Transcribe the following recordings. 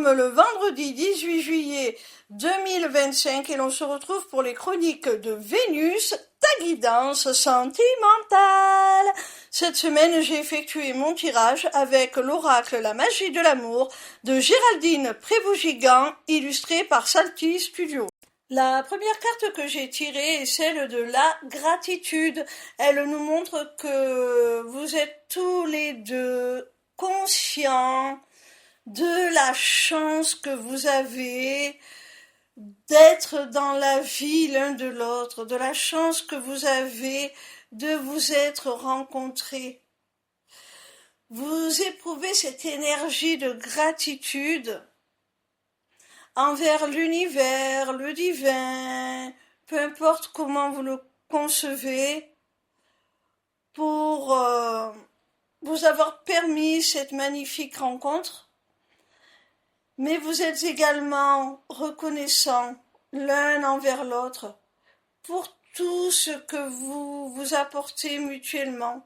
sommes le vendredi 18 juillet 2025 et l'on se retrouve pour les chroniques de Vénus, ta guidance sentimentale. Cette semaine, j'ai effectué mon tirage avec l'oracle La magie de l'amour de Géraldine Prévost-Gigant, illustré par Salty Studio. La première carte que j'ai tirée est celle de la gratitude. Elle nous montre que vous êtes tous les deux conscients de la chance que vous avez d'être dans la vie l'un de l'autre, de la chance que vous avez de vous être rencontrés. Vous éprouvez cette énergie de gratitude envers l'univers, le divin, peu importe comment vous le concevez, pour vous avoir permis cette magnifique rencontre. Mais vous êtes également reconnaissants l'un envers l'autre pour tout ce que vous vous apportez mutuellement,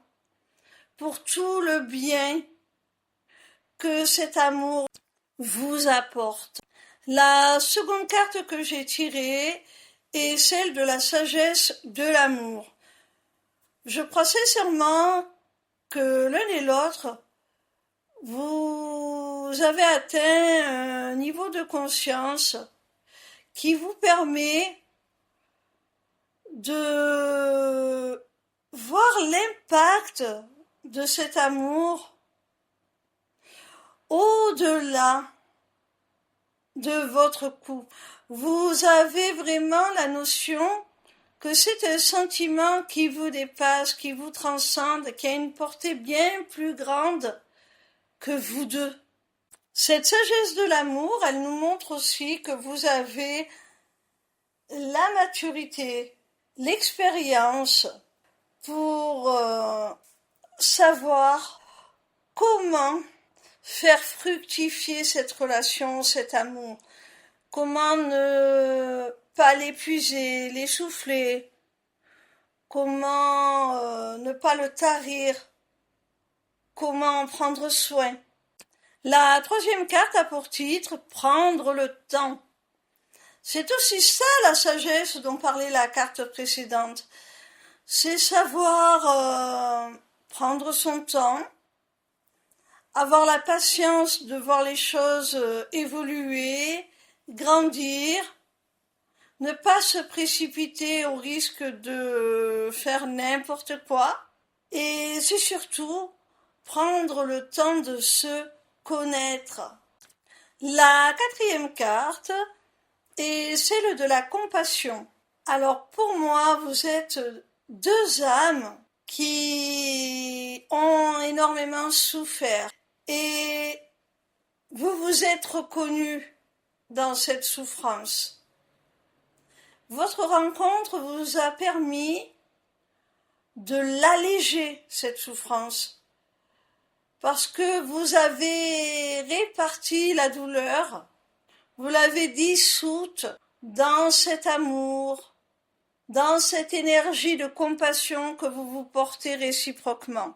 pour tout le bien que cet amour vous apporte. La seconde carte que j'ai tirée est celle de la sagesse de l'amour. Je crois sincèrement que l'un et l'autre, vous avez atteint un niveau de conscience qui vous permet de voir l'impact de cet amour au-delà de votre couple. Vous avez vraiment la notion que c'est un sentiment qui vous dépasse, qui vous transcende, qui a une portée bien plus grande que vous deux. Cette sagesse de l'amour, elle nous montre aussi que vous avez la maturité, l'expérience pour savoir comment faire fructifier cette relation, cet amour. Comment ne pas l'épuiser, l'essouffler. Comment ne pas le tarir. Comment en prendre soin. La troisième carte a pour titre « Prendre le temps ». C'est aussi ça la sagesse dont parlait la carte précédente. C'est savoir prendre son temps, avoir la patience de voir les choses évoluer, grandir, ne pas se précipiter au risque de faire n'importe quoi, et c'est surtout prendre le temps de se connaître. La quatrième carte est celle de la compassion. Alors pour moi, vous êtes deux âmes qui ont énormément souffert. Et vous vous êtes reconnus dans cette souffrance. Votre rencontre vous a permis de l'alléger, cette souffrance, parce que vous avez réparti la douleur, vous l'avez dissoute dans cet amour, dans cette énergie de compassion que vous vous portez réciproquement.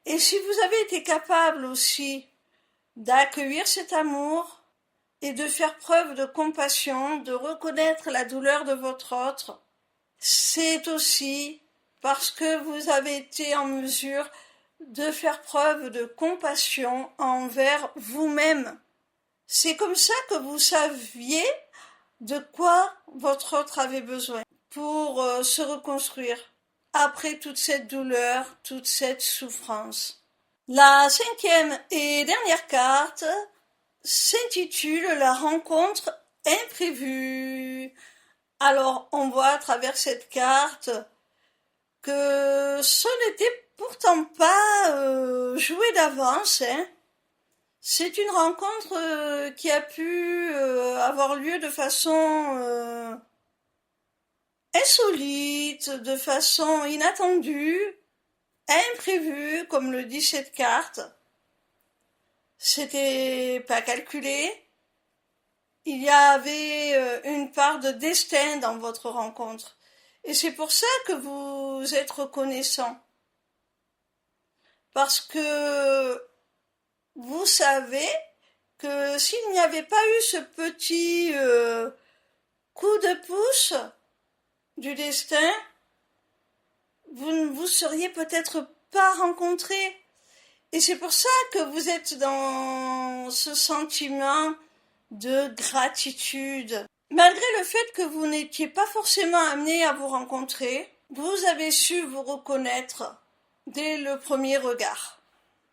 Et si vous avez été capable aussi d'accueillir cet amour et de faire preuve de compassion, de reconnaître la douleur de votre autre, c'est aussi parce que vous avez été en mesure de faire preuve de compassion envers vous-même. C'est comme ça que vous saviez de quoi votre autre avait besoin pour se reconstruire après toute cette douleur, toute cette souffrance. La cinquième et dernière carte s'intitule La rencontre imprévue. Alors, on voit à travers cette carte que ce n'était pourtant pas joué d'avance, hein. C'est une rencontre qui a pu avoir lieu de façon insolite, de façon inattendue, imprévue, comme le dit cette carte. C'était pas calculé. Il y avait une part de destin dans votre rencontre. Et c'est pour ça que vous êtes reconnaissant. Parce que vous savez que s'il n'y avait pas eu ce petit coup de pouce du destin, vous ne vous seriez peut-être pas rencontrés. Et c'est pour ça que vous êtes dans ce sentiment de gratitude. Malgré le fait que vous n'étiez pas forcément amené à vous rencontrer, vous avez su vous reconnaître dès le premier regard.